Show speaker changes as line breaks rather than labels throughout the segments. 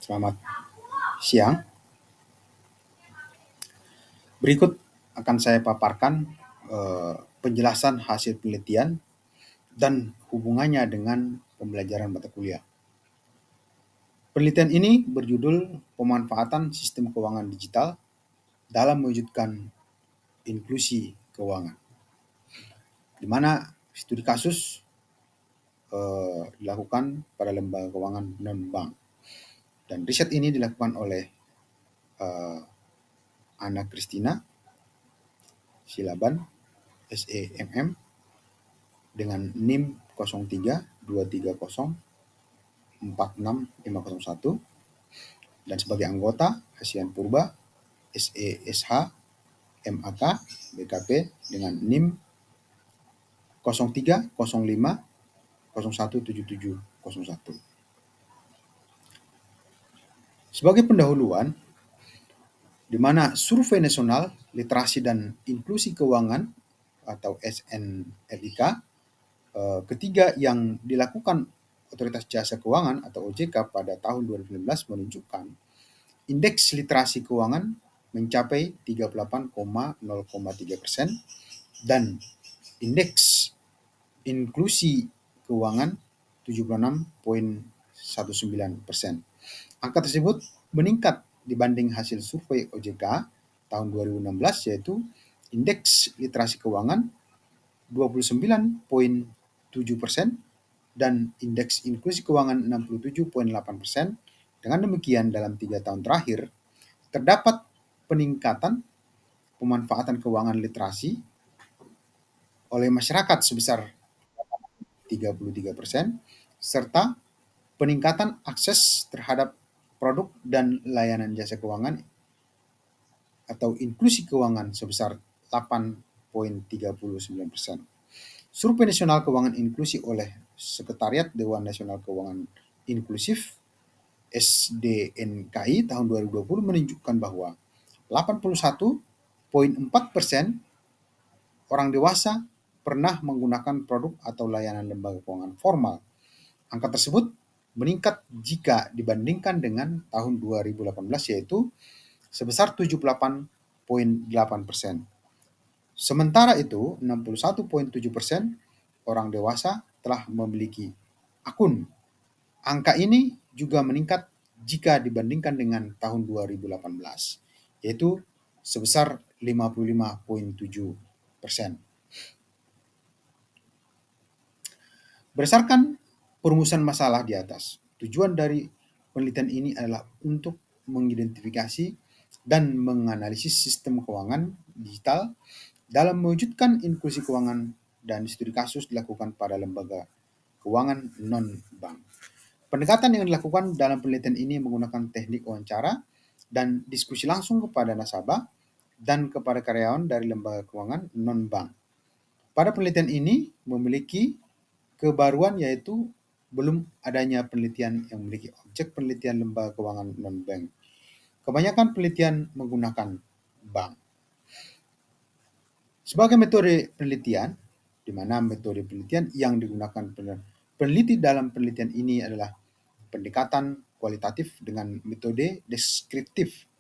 Selamat siang. Berikut akan saya paparkan penjelasan hasil penelitian dan hubungannya dengan pembelajaran mata kuliah. Penelitian ini berjudul Pemanfaatan Sistem Keuangan Digital dalam Mewujudkan Inklusi Keuangan, di mana studi kasus dilakukan pada lembaga keuangan non-bank. Dan riset ini dilakukan oleh Ana Christina Silaban, SEMM, dengan NIM 0323046501, dan sebagai anggota Hasian Purba, SESH, MAK, BKP dengan NIM 0305017701. Sebagai pendahuluan, di mana Survei Nasional Literasi dan Inklusi Keuangan atau SNLIK ketiga yang dilakukan Otoritas Jasa Keuangan atau OJK pada tahun 2019 menunjukkan indeks literasi keuangan mencapai 38,03% dan indeks inklusi keuangan 76,19%. Angka tersebut meningkat dibanding hasil survei OJK tahun 2016, yaitu indeks literasi keuangan 29,7% dan indeks inklusi keuangan 67,8%. Dengan demikian, dalam 3 tahun terakhir, terdapat peningkatan pemanfaatan keuangan literasi oleh masyarakat sebesar 33%, serta peningkatan akses terhadap produk dan layanan jasa keuangan atau inklusi keuangan sebesar 8,39%. Survei Nasional Keuangan Inklusi oleh Sekretariat Dewan Nasional Keuangan Inklusif SDNKI tahun 2020 menunjukkan bahwa 81,4% orang dewasa pernah menggunakan produk atau layanan lembaga keuangan formal. Angka tersebut meningkat jika dibandingkan dengan tahun 2018, yaitu sebesar 78,8%. Sementara itu, 61,7% orang dewasa telah memiliki akun. Angka ini juga meningkat jika dibandingkan dengan tahun 2018, yaitu sebesar 55,7%. Berdasarkan perumusan masalah di atas, tujuan dari penelitian ini adalah untuk mengidentifikasi dan menganalisis sistem keuangan digital dalam mewujudkan inklusi keuangan, dan studi kasus dilakukan pada lembaga keuangan non-bank. Pendekatan yang dilakukan dalam penelitian ini menggunakan teknik wawancara dan diskusi langsung kepada nasabah dan kepada karyawan dari lembaga keuangan non-bank. Pada penelitian ini memiliki kebaruan, yaitu belum adanya penelitian yang memiliki objek penelitian lembaga keuangan non-bank. Kebanyakan penelitian menggunakan bank. Sebagai metode penelitian, di mana metode penelitian yang digunakan peneliti dalam penelitian ini adalah pendekatan kualitatif dengan metode deskriptif.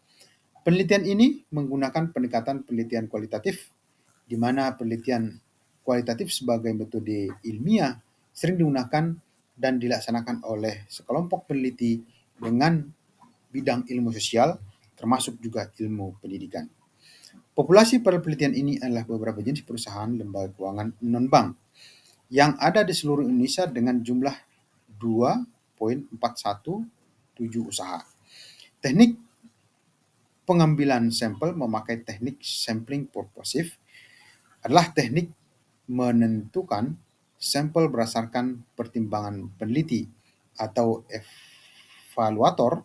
Penelitian ini menggunakan pendekatan penelitian kualitatif, di mana penelitian kualitatif sebagai metode ilmiah sering digunakan dan dilaksanakan oleh sekelompok peneliti dengan bidang ilmu sosial, termasuk juga ilmu pendidikan. Populasi pada penelitian ini adalah beberapa jenis perusahaan lembaga keuangan non-bank yang ada di seluruh Indonesia dengan jumlah 2,417 usaha. Teknik pengambilan sampel memakai teknik sampling purposive adalah teknik menentukan sampel berdasarkan pertimbangan peneliti atau evaluator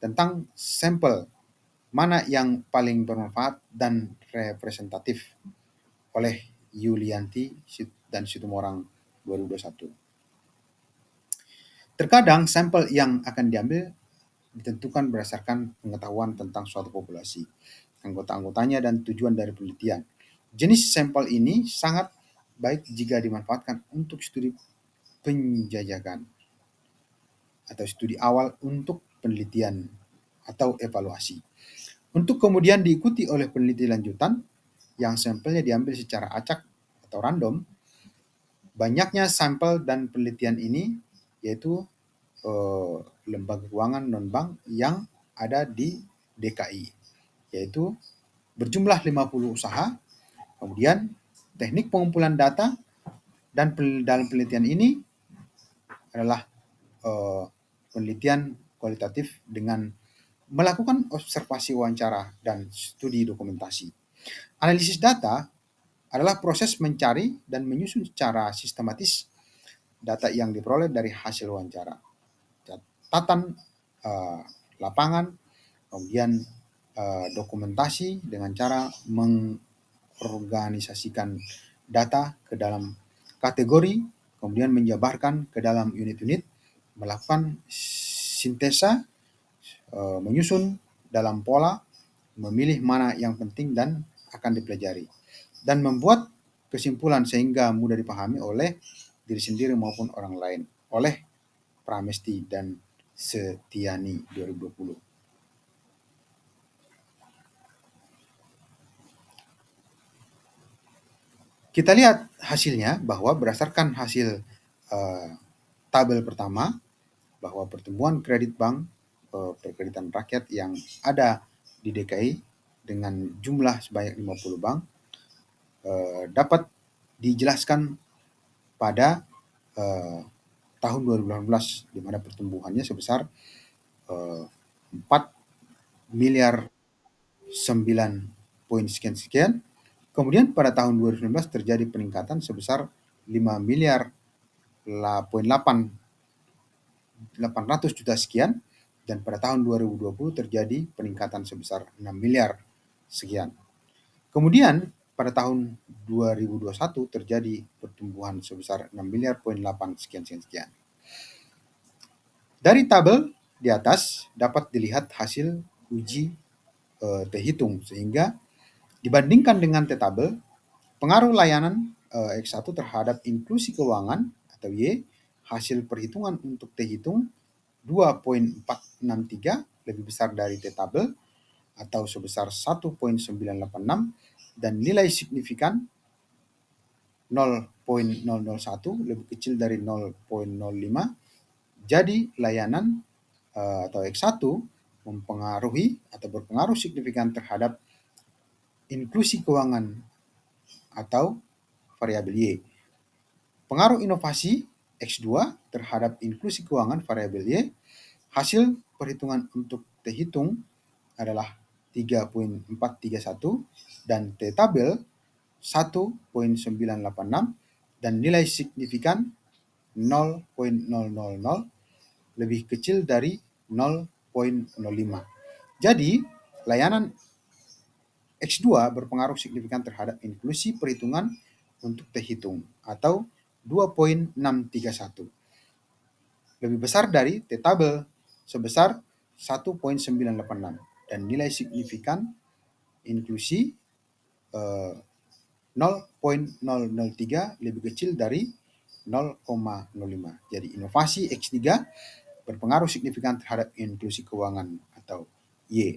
tentang sampel mana yang paling bermanfaat dan representatif, oleh Yulianti dan Situmorang 2021. Terkadang sampel yang akan diambil ditentukan berdasarkan pengetahuan tentang suatu populasi, anggota-anggotanya, dan tujuan dari penelitian. Jenis sampel ini sangat baik jika dimanfaatkan untuk studi penjajakan atau studi awal untuk penelitian atau evaluasi. Untuk kemudian diikuti oleh peneliti lanjutan yang sampelnya diambil secara acak atau random, banyaknya sampel dan penelitian ini yaitu lembaga keuangan non-bank yang ada di DKI, yaitu berjumlah 50 usaha. Kemudian teknik pengumpulan data dan dalam penelitian ini adalah penelitian kualitatif dengan melakukan observasi wawancara dan studi dokumentasi. Analisis data adalah proses mencari dan menyusun secara sistematis data yang diperoleh dari hasil wawancara, catatan lapangan, kemudian dokumentasi dengan cara mengorganisasikan data ke dalam kategori, kemudian menjabarkan ke dalam unit-unit, melakukan sintesa, menyusun dalam pola, memilih mana yang penting dan akan dipelajari, dan membuat kesimpulan sehingga mudah dipahami oleh diri sendiri maupun orang lain, oleh Pramesti dan Setiani 2020. Kita lihat hasilnya bahwa berdasarkan hasil tabel pertama, bahwa pertumbuhan kredit bank perkreditan rakyat yang ada di DKI dengan jumlah sebanyak 50 bank dapat dijelaskan pada tahun 2018, di mana pertumbuhannya sebesar 4 miliar 9 poin sekian-sekian. Kemudian pada tahun 2019 terjadi peningkatan sebesar 5 miliar 800 juta sekian, dan pada tahun 2020 terjadi peningkatan sebesar 6 miliar sekian. Kemudian pada tahun 2021 terjadi pertumbuhan sebesar 6 miliar poin 8 sekian. Dari tabel di atas dapat dilihat hasil uji T-hitung, sehingga dibandingkan dengan T-tabel, pengaruh layanan X1 terhadap inklusi keuangan atau Y, hasil perhitungan untuk T-hitung 2,463 lebih besar dari T-tabel atau sebesar 1,986, dan nilai signifikan 0,001 lebih kecil dari 0,05. Jadi layanan atau X1 mempengaruhi atau berpengaruh signifikan terhadap inklusi keuangan atau variabel Y. Pengaruh inovasi X2 terhadap inklusi keuangan variabel Y, hasil perhitungan untuk T-hitung adalah 3,431 dan T-tabel 1,986, dan nilai signifikan 0,000 lebih kecil dari 0,05. Jadi, layanan X2 berpengaruh signifikan terhadap inklusi perhitungan untuk T-hitung atau 2,631. Lebih besar dari T-tabel sebesar 1,986, dan nilai signifikan inklusi 0,003 lebih kecil dari 0,05. Jadi inovasi X3 berpengaruh signifikan terhadap inklusi keuangan atau Y.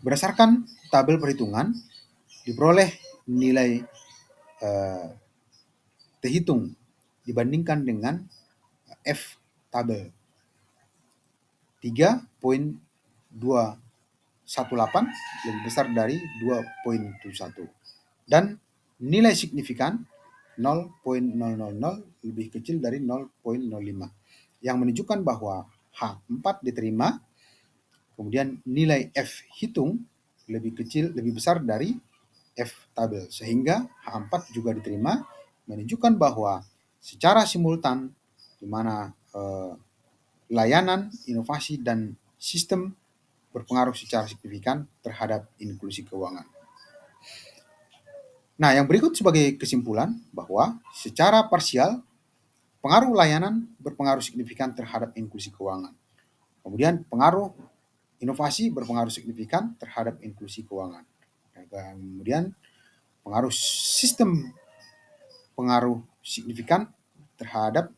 Berdasarkan tabel perhitungan, diperoleh nilai T-hitung dibandingkan dengan F tabel 3,218 lebih besar dari 2,71, dan nilai signifikan 0,000 lebih kecil dari 0,05, yang menunjukkan bahwa H4 diterima. Kemudian nilai F hitung lebih besar dari F tabel, sehingga H4 juga diterima, menunjukkan bahwa secara simultan di mana layanan, inovasi, dan sistem berpengaruh secara signifikan terhadap inklusi keuangan. Nah, yang berikut sebagai kesimpulan bahwa secara parsial pengaruh layanan berpengaruh signifikan terhadap inklusi keuangan. Kemudian pengaruh inovasi berpengaruh signifikan terhadap inklusi keuangan. Dan kemudian pengaruh sistem pengaruh signifikan terhadap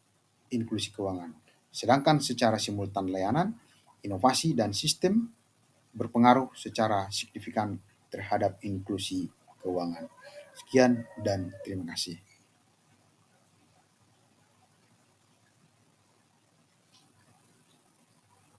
inklusi keuangan. Sedangkan secara simultan layanan, inovasi, dan sistem berpengaruh secara signifikan terhadap inklusi keuangan. Sekian dan terima kasih.